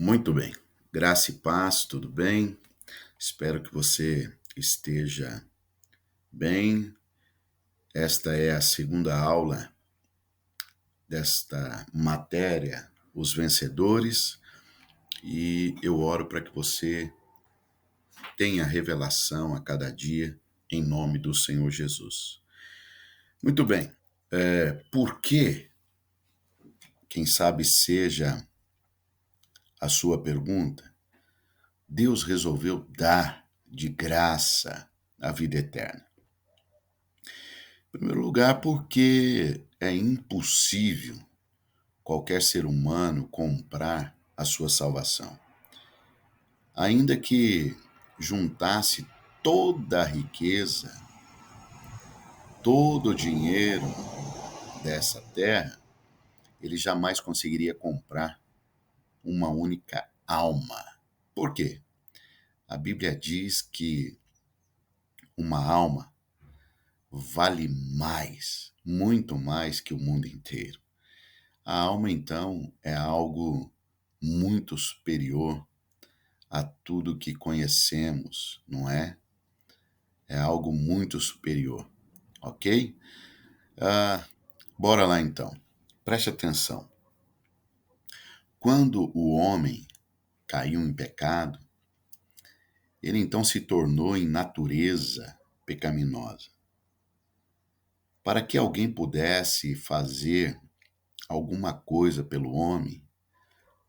Muito bem. Graça e paz, tudo bem? Espero que você esteja bem. Esta é a segunda aula desta matéria, Os Vencedores, e eu oro para que você tenha revelação a cada dia, em nome do Senhor Jesus. Muito bem. Por que, quem sabe seja a sua pergunta, Deus resolveu dar de graça a vida eterna? Em primeiro lugar, porque é impossível qualquer ser humano comprar a sua salvação. Ainda que juntasse toda a riqueza, todo o dinheiro dessa terra, ele jamais conseguiria comprar uma única alma. Por quê? A Bíblia diz que uma alma vale mais, muito mais que o mundo inteiro. A alma, então, é algo muito superior a tudo que conhecemos, não é? É algo muito superior, ok? Ah, Bora lá então. Preste atenção. Quando o homem caiu em pecado, ele então se tornou em natureza pecaminosa. Para que alguém pudesse fazer alguma coisa pelo homem,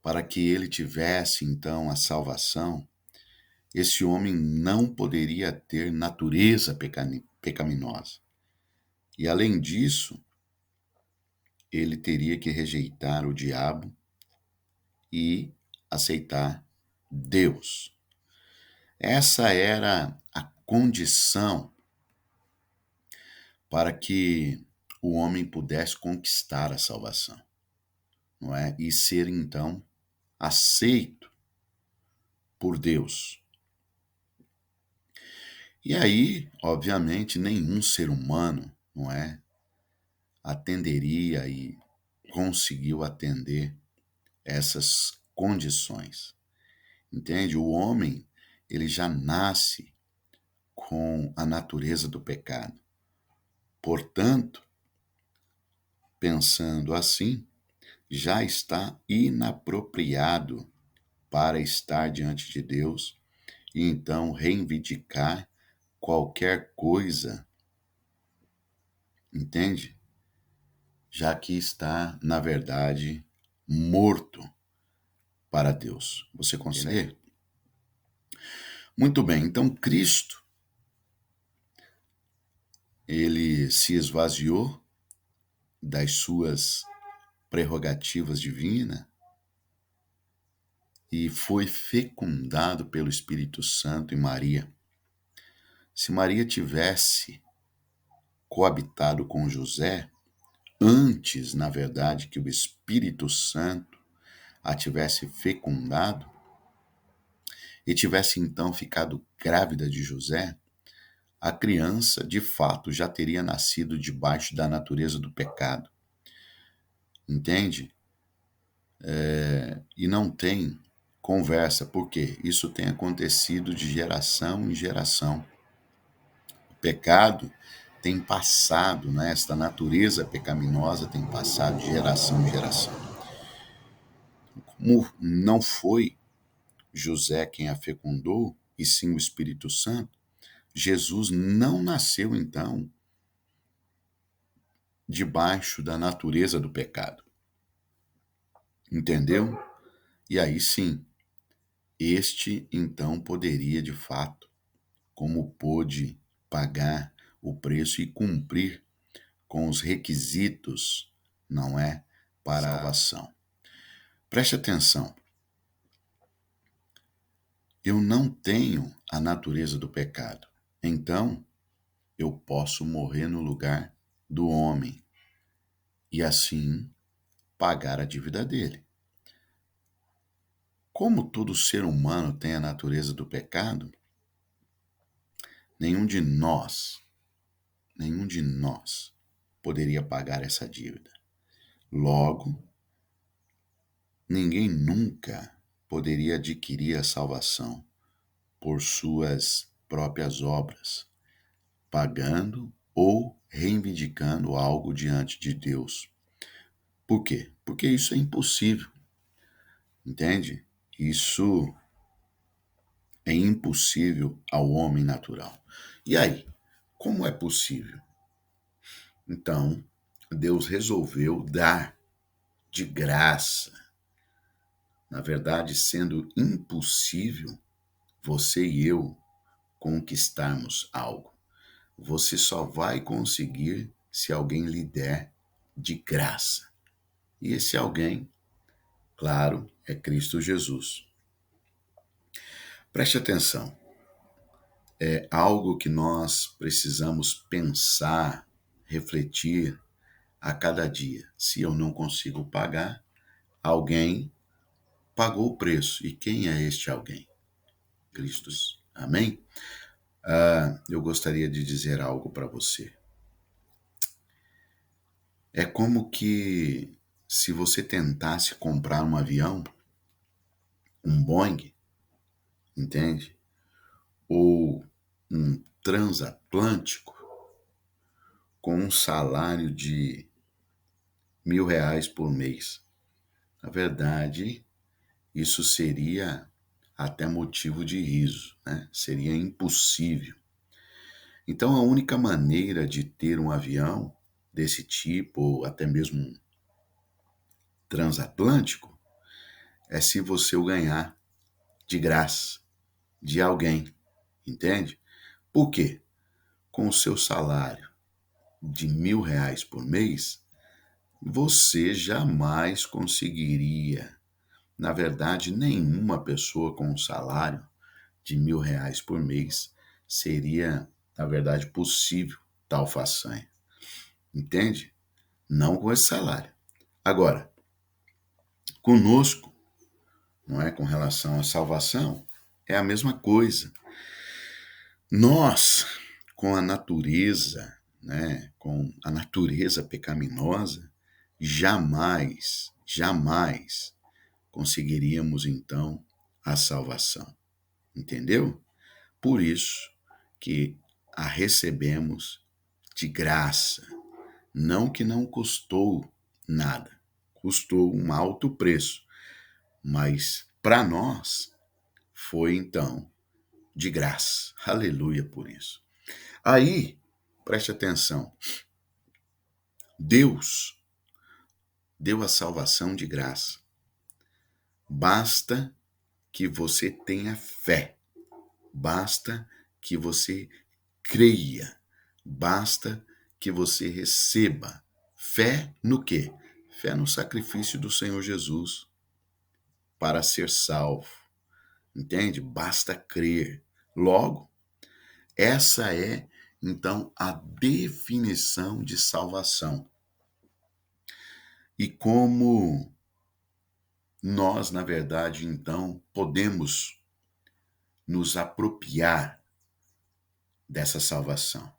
para que ele tivesse então a salvação, esse homem não poderia ter natureza pecaminosa. E além disso, ele teria que rejeitar o diabo e aceitar Deus. Essa era a condição para que o homem pudesse conquistar a salvação, não é? E ser então aceito por Deus. E aí, obviamente, nenhum ser humano, não é, atenderia e conseguiu atender essas condições. Entende? O homem, ele já nasce com a natureza do pecado. Portanto, pensando assim, já está inapropriado para estar diante de Deus e então reivindicar qualquer coisa, entende? Já que está, na verdade, morto para Deus. Você consegue? Muito bem, então Cristo, ele se esvaziou das suas prerrogativas divinas e foi fecundado pelo Espírito Santo em Maria. Se Maria tivesse coabitado com José, antes, na verdade, que o Espírito Santo a tivesse fecundado, e tivesse então ficado grávida de José, a criança, de fato, já teria nascido debaixo da natureza do pecado. Entende? E não tem conversa, porque isso tem acontecido de geração em geração. O pecado tem passado, né? Esta natureza pecaminosa tem passado de geração em geração. Como não foi José quem a fecundou, e sim o Espírito Santo, Jesus não nasceu, então, debaixo da natureza do pecado. Entendeu? E aí sim, este então poderia, de fato, como pôde pagar o preço e cumprir com os requisitos, não é, para a salvação. Preste atenção. Eu não tenho a natureza do pecado. Então, eu posso morrer no lugar do homem e assim pagar a dívida dele. Como todo ser humano tem a natureza do pecado, nenhum de nós poderia pagar essa dívida. Logo, ninguém nunca poderia adquirir a salvação por suas próprias obras, pagando ou reivindicando algo diante de Deus. Por quê? Porque isso é impossível, entende? Isso é impossível ao homem natural. E aí, como é possível? Então, Deus resolveu dar de graça. Na verdade, sendo impossível você e eu conquistarmos algo. Você só vai conseguir se alguém lhe der de graça. E esse alguém, claro, é Cristo Jesus. Preste atenção. É algo que nós precisamos pensar, refletir a cada dia. Se eu não consigo pagar, alguém pagou o preço. E quem é este alguém? Cristo. Amém? Eu gostaria de dizer algo para você. É como que se você tentasse comprar um avião, um Boeing, entende? Ou um transatlântico com um salário de R$ 1.000 por mês. Na verdade, isso seria até motivo de riso, né? Seria impossível. Então, a única maneira de ter um avião desse tipo, ou até mesmo um transatlântico, é se você o ganhar de graça, de alguém, entende? Por quê? Com o seu salário de R$ 1.000 por mês, você jamais conseguiria. Na verdade, nenhuma pessoa com um salário de R$ 1.000 por mês seria, na verdade, possível tal façanha. Entende? Não com esse salário. Agora, conosco, não é, com relação à salvação, é a mesma coisa. Nós, com a natureza, né, com a natureza pecaminosa, jamais conseguiríamos então a salvação. Entendeu? Por isso que a recebemos de graça, não que não custou nada, custou um alto preço, mas para nós foi então de graça. Aleluia por isso. Aí, preste atenção, Deus deu a salvação de graça. Basta que você tenha fé. Basta que você creia. Basta que você receba. Fé no quê? Fé no sacrifício do Senhor Jesus para ser salvo. Entende? Basta crer. Logo, essa é, então, a definição de salvação. E como nós, na verdade, então, podemos nos apropriar dessa salvação.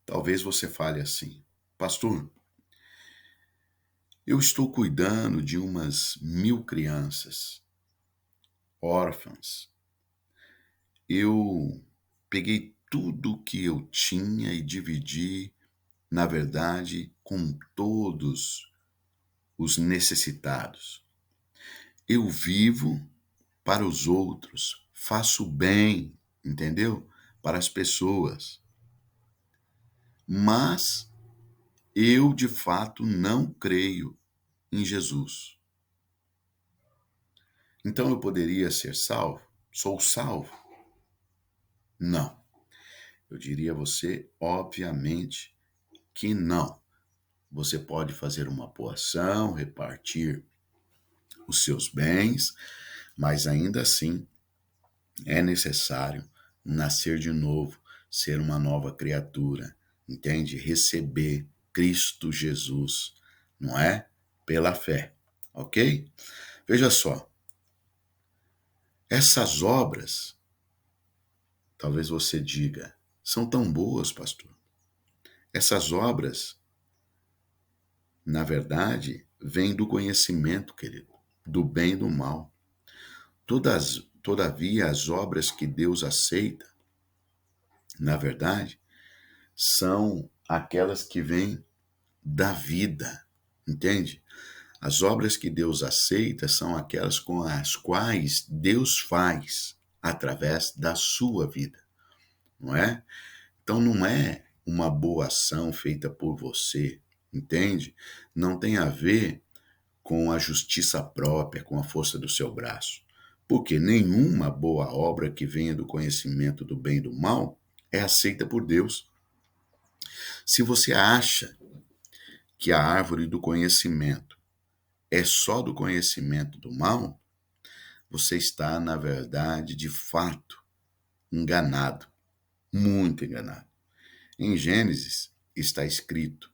Talvez você fale assim, pastor, eu estou cuidando de umas 1.000 crianças, órfãs. Eu peguei tudo que eu tinha e dividi, na verdade, com todos os necessitados. Eu vivo para os outros, faço bem, entendeu? Para as pessoas. Mas eu, de fato, não creio em Jesus. Então eu poderia ser salvo? Sou salvo? Não. Eu diria a você, obviamente, que não. Você pode fazer uma boa ação, repartir os seus bens, mas ainda assim é necessário nascer de novo, ser uma nova criatura, entende? Receber Cristo Jesus, não é? Pela fé, ok? Veja só, essas obras, talvez você diga, são tão boas, pastor. Essas obras, na verdade, vêm do conhecimento, querido. do bem e do mal. Todavia, as obras que Deus aceita, na verdade, são aquelas que vêm da vida, entende? As obras que Deus aceita são aquelas com as quais Deus faz através da sua vida, não é? Então não é uma boa ação feita por você, entende? Não tem a ver com a justiça própria, com a força do seu braço. Porque nenhuma boa obra que venha do conhecimento do bem e do mal é aceita por Deus. Se você acha que a árvore do conhecimento é só do conhecimento do mal, você está, na verdade, de fato, enganado, muito enganado. Em Gênesis está escrito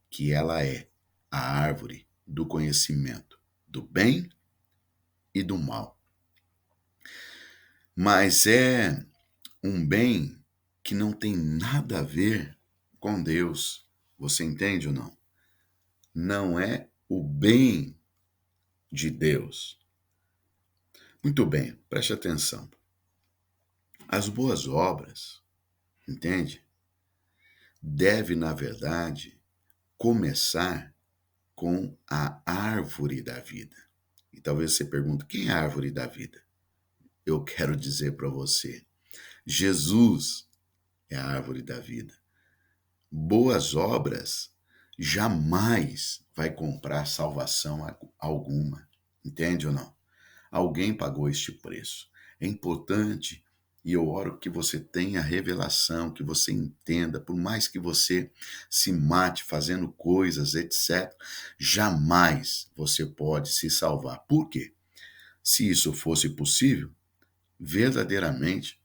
que ela é a árvore do conhecimento do bem e do mal. Mas é um bem que não tem nada a ver com Deus. Você entende ou não? Não é o bem de Deus. Muito bem, preste atenção. As boas obras, entende? Deve, na verdade, começar com a árvore da vida. E talvez você pergunte, quem é a árvore da vida? Eu quero dizer para você, Jesus é a árvore da vida. Boas obras jamais vai comprar salvação alguma. Entende ou não? Alguém pagou este preço. É importante e eu oro que você tenha revelação, que você entenda, por mais que você se mate fazendo coisas, etc., jamais você pode se salvar. Por quê? Se isso fosse possível, verdadeiramente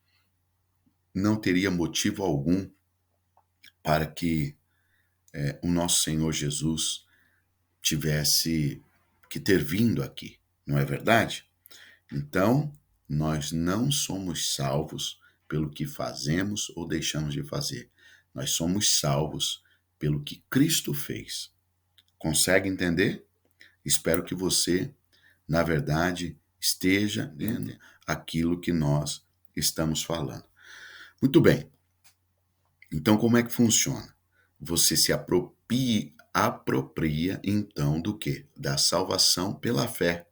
não teria motivo algum para que o nosso Senhor Jesus tivesse que ter vindo aqui, não é verdade? Então, nós não somos salvos pelo que fazemos ou deixamos de fazer. Nós somos salvos pelo que Cristo fez. Consegue entender? Espero que você, na verdade, esteja entendendo aquilo que nós estamos falando. Muito bem. Então, como é que funciona? Você se apropria então do quê? Da salvação pela fé.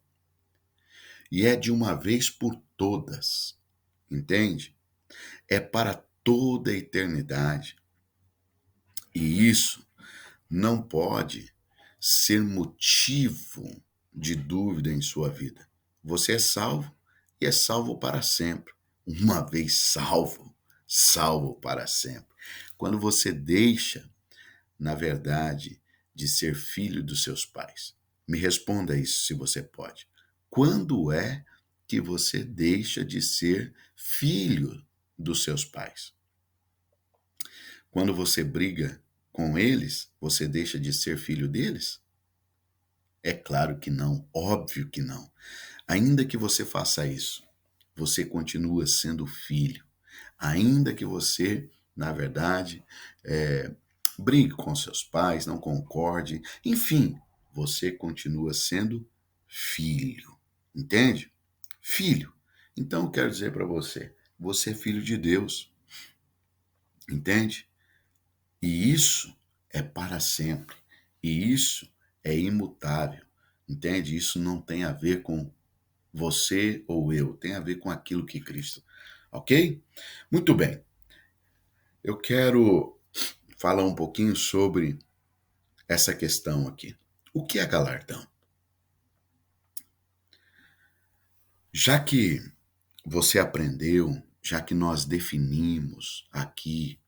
E é de uma vez por todas, entende? É para toda a eternidade. E isso não pode ser motivo de dúvida em sua vida. Você é salvo e é salvo para sempre. Uma vez salvo, salvo para sempre. Quando você deixa, na verdade, de ser filho dos seus pais. Me responda isso se você pode. Quando é que você deixa de ser filho dos seus pais? Quando você briga com eles, você deixa de ser filho deles? É claro que não, óbvio que não. Ainda que você faça isso, você continua sendo filho. Ainda que você, na verdade, brigue com seus pais, não concorde, enfim, você continua sendo filho. Entende? Filho. Então eu quero dizer para você, você é filho de Deus. Entende? E isso é para sempre. E isso é imutável. Entende? Isso não tem a ver com você ou eu, tem a ver com aquilo que Cristo. Ok? Muito bem. Eu quero falar um pouquinho sobre essa questão aqui. O que é galardão? Já que você aprendeu, já que nós definimos aqui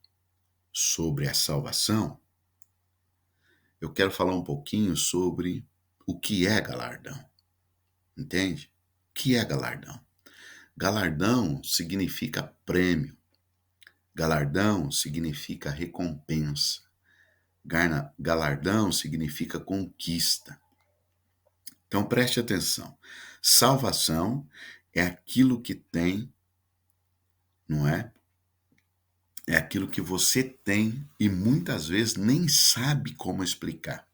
sobre a salvação, eu quero falar um pouquinho sobre o que é galardão. Entende? O que é galardão? Galardão significa prêmio. Galardão significa recompensa. Galardão significa conquista. Então preste atenção. Salvação é aquilo que tem, não é? É aquilo que você tem e muitas vezes nem sabe como explicar.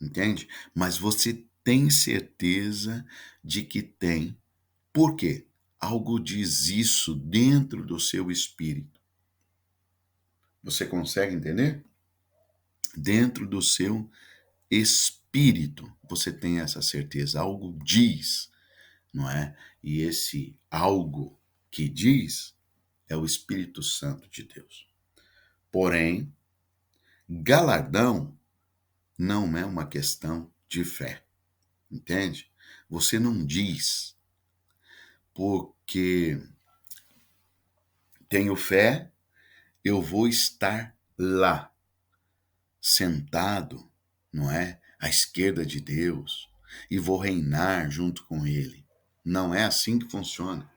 Entende? Mas você tem certeza de que tem. Por quê? Algo diz isso dentro do seu espírito. Você consegue entender? Dentro do seu espírito, você tem essa certeza. Algo diz, não é? E esse algo que diz é o Espírito Santo de Deus. Porém, galardão não é uma questão de fé, entende? Você não diz porque tenho fé, eu vou estar lá, sentado, não é? À esquerda de Deus, e vou reinar junto com Ele. Não é assim que funciona,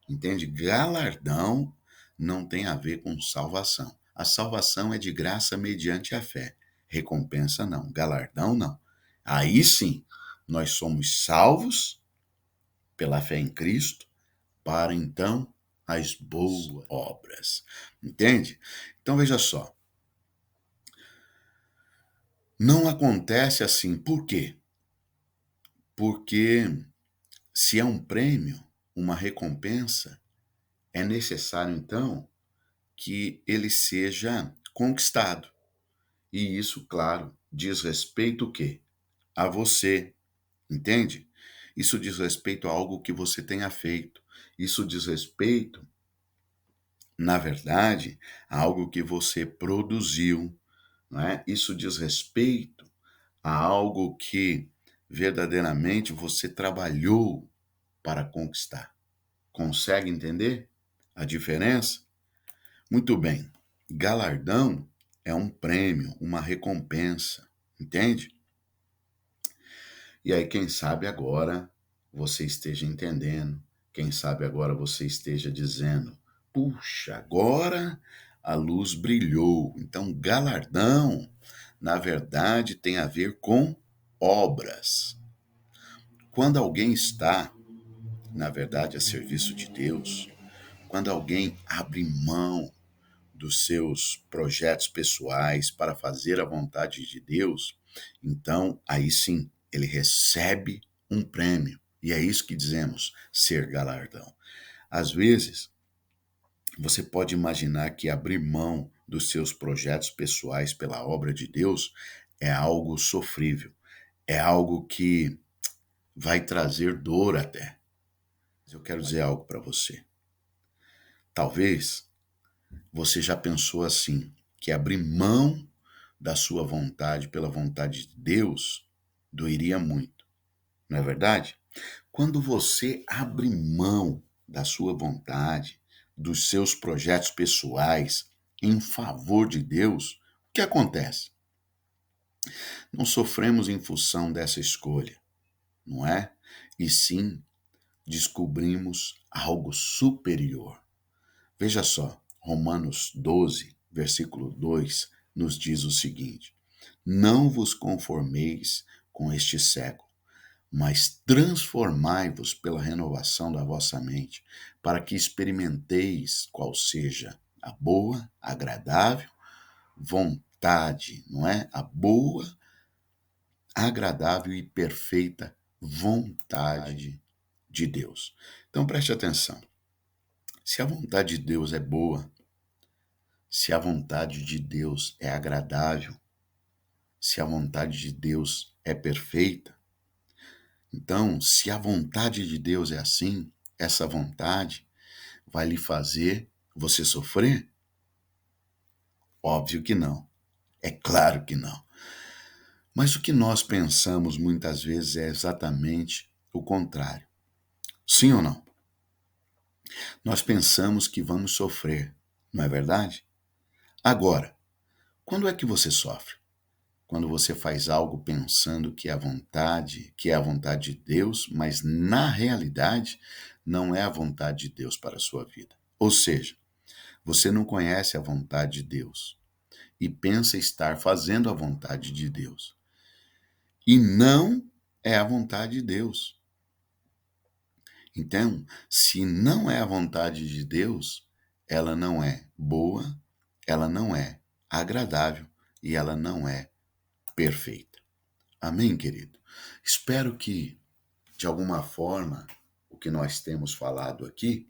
entende? Galardão não tem a ver com salvação. A salvação é de graça mediante a fé. Recompensa não, galardão não. Aí sim, nós somos salvos pela fé em Cristo, para então as boas obras. Entende? Então veja só. Não acontece assim. Por quê? Porque se é um prêmio, uma recompensa, é necessário então que ele seja conquistado. E isso, claro, diz respeito o quê? A você, entende? Isso diz respeito a algo que você tenha feito. Isso diz respeito, na verdade, a algo que você produziu, não é? Isso diz respeito a algo que verdadeiramente você trabalhou para conquistar. Consegue entender a diferença? Muito bem. Galardão é um prêmio, uma recompensa, entende? E aí, quem sabe agora você esteja entendendo, quem sabe agora você esteja dizendo: puxa, agora a luz brilhou. Então, galardão, na verdade, tem a ver com obras. Quando alguém está, na verdade, a serviço de Deus, quando alguém abre mão dos seus projetos pessoais para fazer a vontade de Deus, então aí sim ele recebe um prêmio. E é isso que dizemos, ser galardão. Às vezes, você pode imaginar que abrir mão dos seus projetos pessoais pela obra de Deus é algo sofrível, é algo que vai trazer dor até. Mas eu quero dizer algo para você. Talvez você já pensou assim, que abrir mão da sua vontade pela vontade de Deus doeria muito, não é verdade? Quando você abre mão da sua vontade, dos seus projetos pessoais em favor de Deus, o que acontece? Não sofremos em função dessa escolha, não é? E sim descobrimos algo superior. Veja só, Romanos 12, versículo 2, nos diz o seguinte: não vos conformeis com este século, mas transformai-vos pela renovação da vossa mente, para que experimenteis qual seja a boa, agradável vontade, não é? A boa, agradável e perfeita vontade de Deus. Então preste atenção. Se a vontade de Deus é boa, se a vontade de Deus é agradável, se a vontade de Deus é perfeita, então, se a vontade de Deus é assim, essa vontade vai lhe fazer você sofrer? Óbvio que não. É claro que não. Mas o que nós pensamos muitas vezes é exatamente o contrário. Sim ou não? Nós pensamos que vamos sofrer, não é verdade? Agora, quando é que você sofre? Quando você faz algo pensando que é a vontade de Deus, mas na realidade não é a vontade de Deus para a sua vida. Ou seja, você não conhece a vontade de Deus e pensa estar fazendo a vontade de Deus. E não é a vontade de Deus. Então, se não é a vontade de Deus, ela não é boa, ela não é agradável e ela não é perfeita. Amém, querido? Espero que, de alguma forma, o que nós temos falado aqui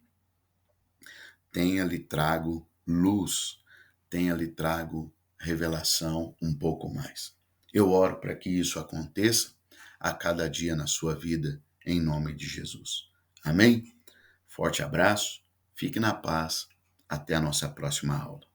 tenha lhe trago luz, tenha lhe trago revelação um pouco mais. Eu oro para que isso aconteça a cada dia na sua vida, em nome de Jesus. Amém? Forte abraço, fique na paz, até a nossa próxima aula.